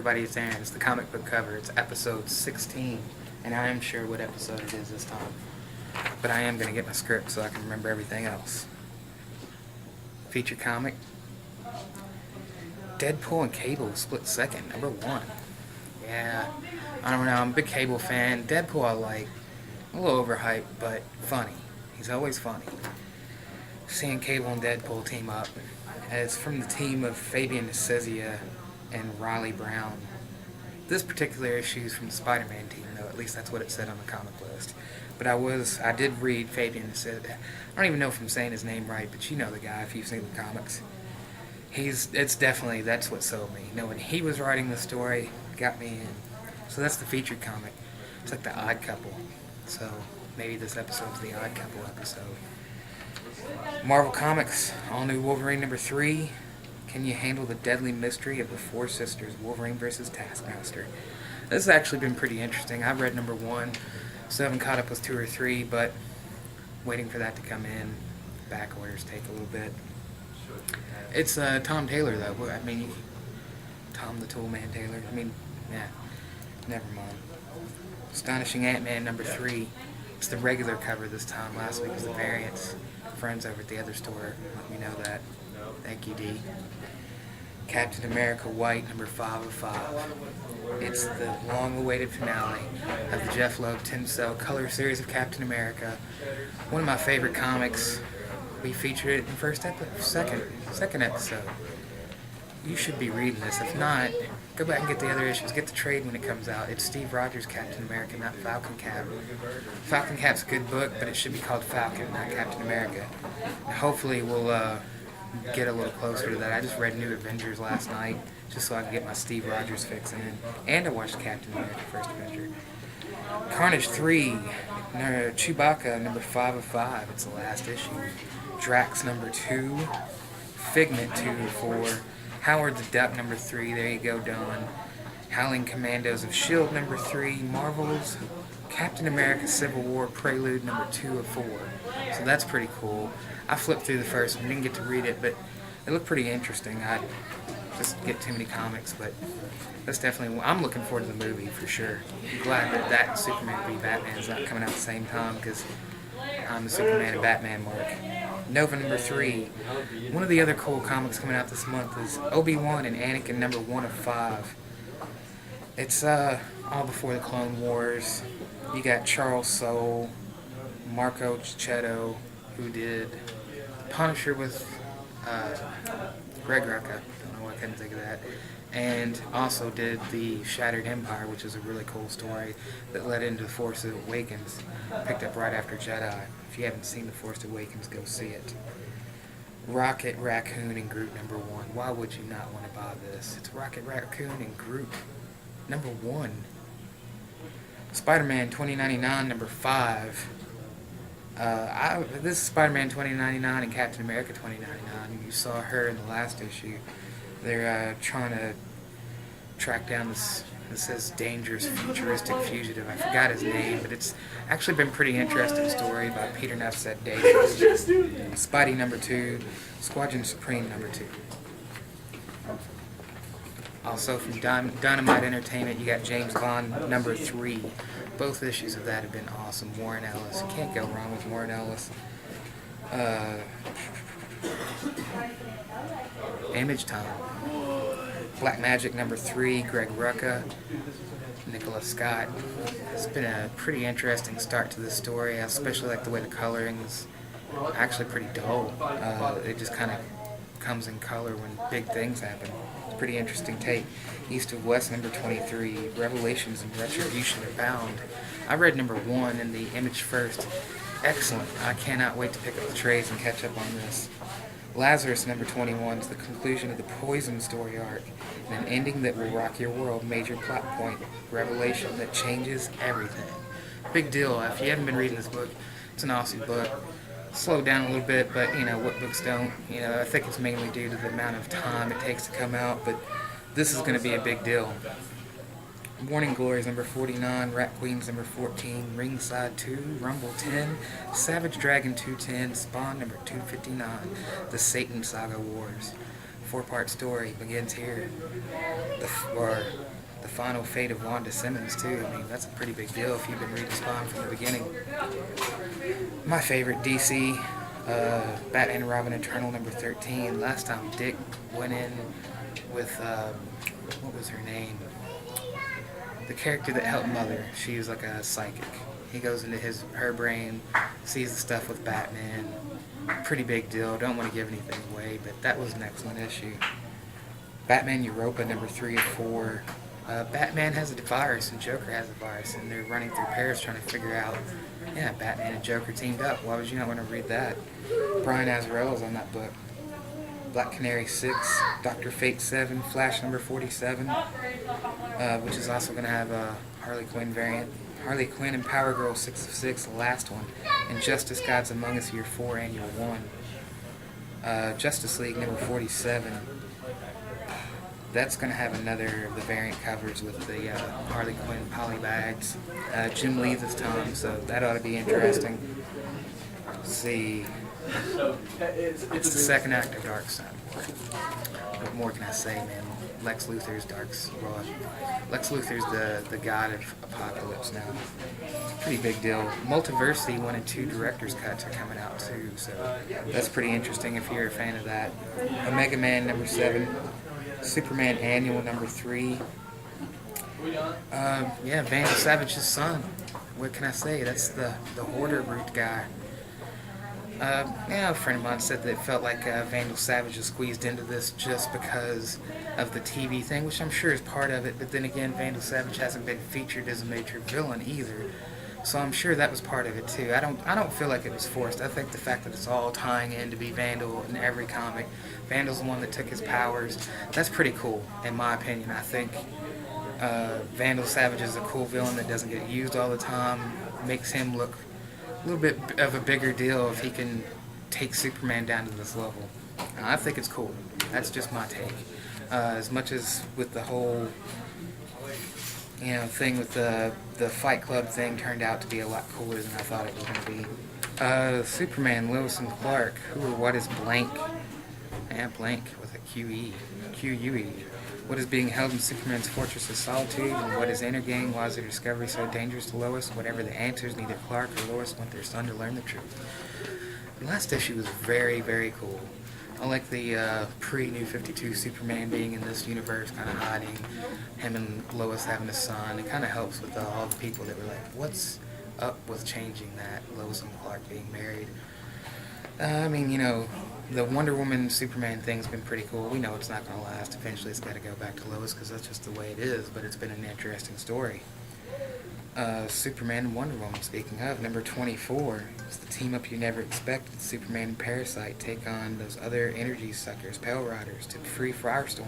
everybody, it's Aaron. It's the comic book cover. It's episode 16, and I am sure what episode it is this time. But I am going to get my script so I can remember everything else. Feature comic. Deadpool and Cable split second, number 1. Yeah, I don't know, I'm a big Cable fan. Deadpool I like. A little overhyped, but funny. He's always funny. Seeing Cable and Deadpool team up. It's from the team of Fabian Nicieza and Riley Brown. This particular issue is from the Spider-Man team, though. At least that's what it said on the comic list. But I did read Fabian Nicieza. I don't even know if I'm saying his name right, but you know the guy if you've seen the comics. That's what sold me. When he was writing the story, got me in. So that's the featured comic. It's like the Odd Couple. So maybe this episode's the Odd Couple episode. Marvel Comics, all new Wolverine number 3. Can you handle the deadly mystery of the Four Sisters, Wolverine vs. Taskmaster? This has actually been pretty interesting. I've read number 1, so I haven't caught up with 2 or 3, but waiting for that to come in. Back orders take a little bit. It's Tom Taylor, though. Tom the Toolman Taylor. Never mind. Astonishing Ant-Man number 3. It's the regular cover this time. Last week was the variants. Friends over at the other store let me know that. Thank you, D. Captain America White, number 5 of 5. It's the long-awaited finale of the Jeff Loeb 10-cell color series of Captain America. One of my favorite comics. We featured it in the second episode. You should be reading this. If not, go back and get the other issues. Get the trade when it comes out. It's Steve Rogers' Captain America, not Falcon Cap. Falcon Cap's a good book, but it should be called Falcon, not Captain America. And hopefully we'll get a little closer to that. I just read New Avengers last night, just so I could get my Steve Rogers fix in. And I watched Captain America First Avenger. Carnage 3, Chewbacca, number 5 of 5. It's the last issue. Drax, number 2. Figment, 2 of 4. Howard the Duck, number 3. There you go, Don. Howling Commandos of S.H.I.E.L.D., number 3. Marvel's Captain America Civil War Prelude, number 2 of 4. So that's pretty cool. I flipped through the first one, didn't get to read it, but it looked pretty interesting. I just get too many comics, but that's definitely, I'm looking forward to the movie for sure. I'm glad that and Superman v Batman is not coming out at the same time, because I'm the Superman and Batman mark. Nova number 3. One of the other cool comics coming out this month is Obi-Wan and Anakin number 1 of 5. It's all before the Clone Wars. You got Charles Soule, Marco Checchetto, who did Punisher with Greg Rucka. Don't know why I couldn't think of that. And also did the Shattered Empire, which is a really cool story that led into The Force Awakens. Picked up right after Jedi. If you haven't seen The Force Awakens, go see it. Rocket Raccoon and Groot number 1. Why would you not want to buy this? It's Rocket Raccoon and Groot number 1. Spider-Man 2099 number 5. This is Spider-Man 2099 and Captain America 2099. You saw her in the last issue. They're trying to track down this dangerous futuristic fugitive. I forgot his name, but it's actually been a pretty interesting story by Peter Nafzet Davies. Spidey number 2, Squadron Supreme number 2. Also from Dynamite Entertainment, you got James Bond number 3. Both issues of that have been awesome. Warren Ellis. You can't go wrong with Warren Ellis. Image Time. Black Magic number 3, Greg Rucka, Nicholas Scott. It's been a pretty interesting start to this story. I especially like the way the coloring's actually pretty dull. It just kind of comes in color when big things happen. It's a pretty interesting take. East of West number 23, Revelations and Retribution are bound. I read number 1 in the Image first. Excellent. I cannot wait to pick up the trades and catch up on this. Lazarus number 21 is the conclusion of the Poison story arc, and an ending that will rock your world. Major plot point, revelation that changes everything. Big deal. If you haven't been reading this book, it's an awesome book. Slowed down a little bit, but what books don't? I think it's mainly due to the amount of time it takes to come out, but this is going to be a big deal. Morning Glories number 49, Rat Queens number 14, Ringside 2, Rumble 10, Savage Dragon 210, Spawn number 259, The Satan Saga Wars. 4-part story begins here. Or the final fate of Wanda Simmons too. I mean, that's a pretty big deal if you've been reading Spawn from the beginning. My favorite DC, Batman and Robin Eternal number 13. Last time Dick went in with, what was her name? The character that helped Mother. She was like a psychic. He goes into her brain, sees the stuff with Batman. Pretty big deal. Don't want to give anything away, but that was an excellent issue. Batman Europa number 3 of 4. Batman has a virus and Joker has a virus, and they're running through Paris trying to figure out, yeah, Batman and Joker teamed up. Why would you not want to read that? Brian Azzarello's on that book. Black Canary 6, Dr. Fate 7, Flash number 47, which is also going to have a Harley Quinn variant. Harley Quinn and Power Girl 6 of 6, the last one. And Justice Gods Among Us Year 4, Annual 1. Justice League number 47. That's going to have another of the variant covers with the Harley Quinn polybags. Jim Lee this time, so that ought to be interesting. Let's see. It's the second act of Darkseid. What more can I say, man? Lex Luthor's Lex Luthor's the god of Apocalypse now. Pretty big deal. Multiversity 1 and 2 director's cuts are coming out too, so that's pretty interesting if you're a fan of that. Omega Man number 7. Superman Annual number 3. Yeah, Vandal Savage's son. What can I say? That's the Hoarder root guy. A friend of mine said that it felt like Vandal Savage was squeezed into this just because of the TV thing, which I'm sure is part of it, but then again, Vandal Savage hasn't been featured as a major villain either, so I'm sure that was part of it too. I don't feel like it was forced. I think the fact that it's all tying in to be Vandal in every comic, Vandal's the one that took his powers, that's pretty cool, in my opinion. I think Vandal Savage is a cool villain that doesn't get used all the time, makes him look a little bit of a bigger deal if he can take Superman down to this level. I think it's cool. That's just my take. As much as with the whole, thing with the Fight Club thing turned out to be a lot cooler than I thought it was going to be. Superman, Lois and Clark. Who or what is Blank? Blank with a QE. QUE. What is being held in Superman's Fortress of Solitude, and what is Energang? Why is their discovery so dangerous to Lois? Whatever the answers, neither Clark or Lois want their son to learn the truth. The last issue was very, very cool. I like the pre-New 52 Superman being in this universe, kind of hiding, him and Lois having a son. It kind of helps with all the people that were like, what's up with changing that, Lois and Clark being married? The Wonder Woman Superman thing's been pretty cool. We know it's not going to last. Eventually it's got to go back to Lois because that's just the way it is, but it's been an interesting story. Superman and Wonder Woman, speaking of, number 24. It's the team-up you never expected. Superman and Parasite take on those other energy suckers, Pale Riders, to free Firestorm.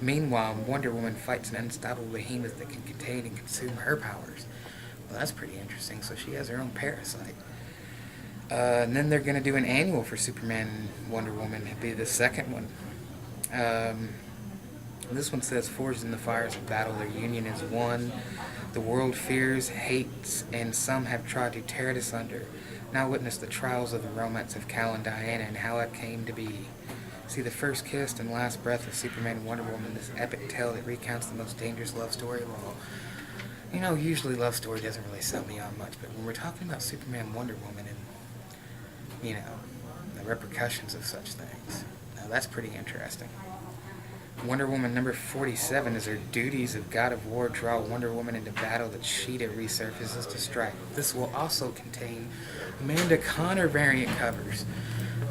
Meanwhile, Wonder Woman fights an unstoppable behemoth that can contain and consume her powers. Well, that's pretty interesting. So she has her own Parasite. And then they're going to do an annual for Superman and Wonder Woman. It'll be the second one. This one says, forged in the fires of battle, their union is one. The world fears, hates, and some have tried to tear it asunder. Now witness the trials of the romance of Kal and Diana and how it came to be. See the first kiss and last breath of Superman and Wonder Woman, this epic tale that recounts the most dangerous love story of all. Usually love story doesn't really sell me on much, but when we're talking about Superman and Wonder Woman and the repercussions of such things. Now that's pretty interesting. Wonder Woman number 47 is her duties of God of War draw Wonder Woman into battle that Sheeta resurfaces to strike. This will also contain Amanda Connor variant covers.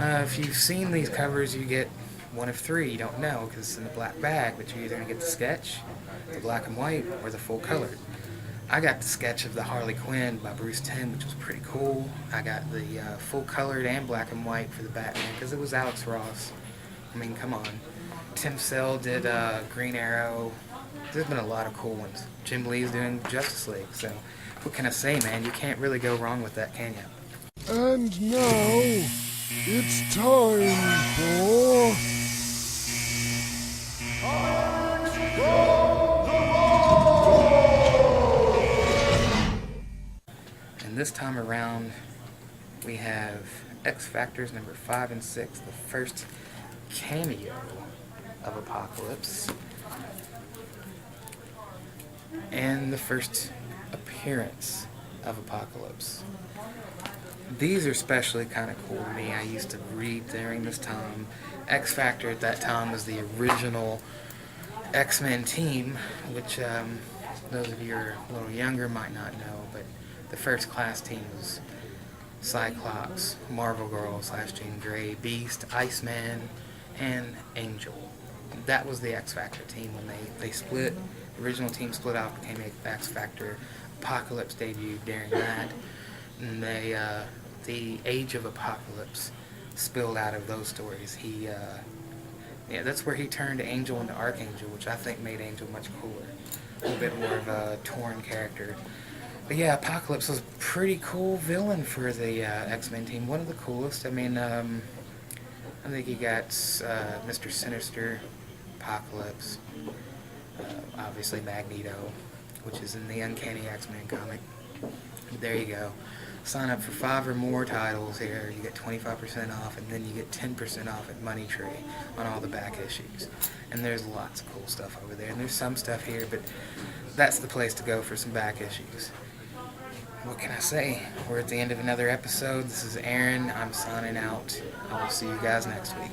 If you've seen these covers, you get one of 3. You don't know because it's in a black bag, but you're either going to get the sketch, the black and white, or the full color. I got the sketch of the Harley Quinn by Bruce Timm, which was pretty cool. I got the full colored and black and white for the Batman because it was Alex Ross. I mean, come on. Tim Sale did Green Arrow. There's been a lot of cool ones. Jim Lee's doing Justice League. So what can I say, man? You can't really go wrong with that, can you? And now it's time for... And this time around, we have X Factors number 5 and 6, the first cameo of Apocalypse. And the first appearance of Apocalypse. These are especially kind of cool to me. I used to read during this time. X Factor at that time was the original X-Men team, which those of you who are a little younger might not know, but the First Class team was Cyclops, Marvel Girl / Jean Grey, Beast, Iceman, and Angel. That was the X Factor team when they split. The original team split off, became X Factor. Apocalypse debuted during that. And the Age of Apocalypse spilled out of those stories. That's where he turned Angel into Archangel, which I think made Angel much cooler. A little bit more of a torn character. But yeah, Apocalypse was a pretty cool villain for the X-Men team. One of the coolest. I mean, I think you got Mr. Sinister, Apocalypse, obviously Magneto, which is in the Uncanny X-Men comic. There you go. Sign up for 5 or more titles here. You get 25% off, and then you get 10% off at Money Tree on all the back issues. And there's lots of cool stuff over there. And there's some stuff here, but that's the place to go for some back issues. What can I say? We're at the end of another episode. This is Aaron. I'm signing out. I will see you guys next week.